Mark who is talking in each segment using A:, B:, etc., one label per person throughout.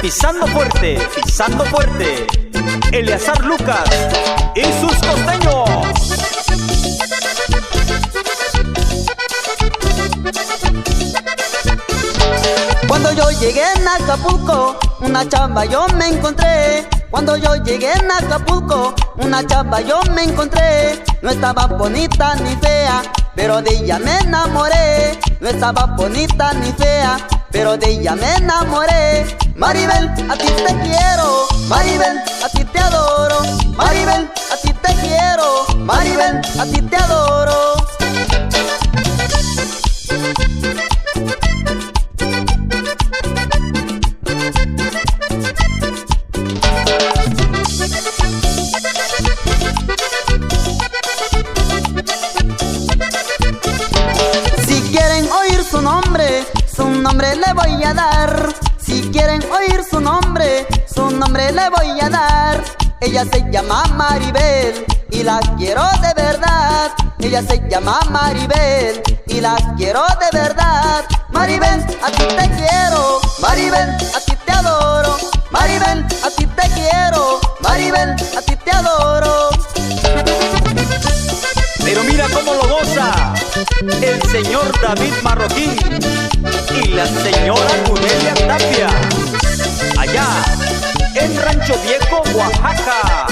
A: pisando fuerte, Eleazar Lucas y sus costeños.
B: Cuando yo llegué en Acapulco, una chava yo me encontré. Cuando yo llegué en Acapulco, una chava yo me encontré. No estaba bonita ni fea, pero de ella me enamoré. No estaba bonita ni fea, pero de ella me enamoré. Maribel, a ti te quiero, Maribel, a ti te adoro. Maribel, a ti te quiero, Maribel, a ti te adoro. Su nombre le voy a dar. Si quieren oír su nombre le voy a dar. Ella se llama Maribel y la quiero de verdad. Ella se llama Maribel y la quiero de verdad. Maribel, a ti te quiero, Maribel, a ti te adoro. Maribel, a ti te quiero, Maribel, a ti te adoro.
A: Pero mira cómo lo goza el señor David Marroquín y la señora Cunelia Tapia, allá en Rancho Viejo, Oaxaca.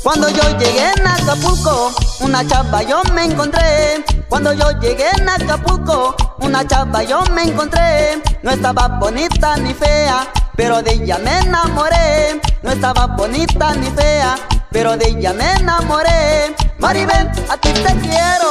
B: Cuando yo llegué en Acapulco, una chava yo me encontré. Cuando yo llegué en Acapulco, una chava yo me encontré. No estaba bonita ni fea, pero de ella me enamoré. No estaba bonita ni fea, pero de ella me enamoré. Maribel, a ti te quiero,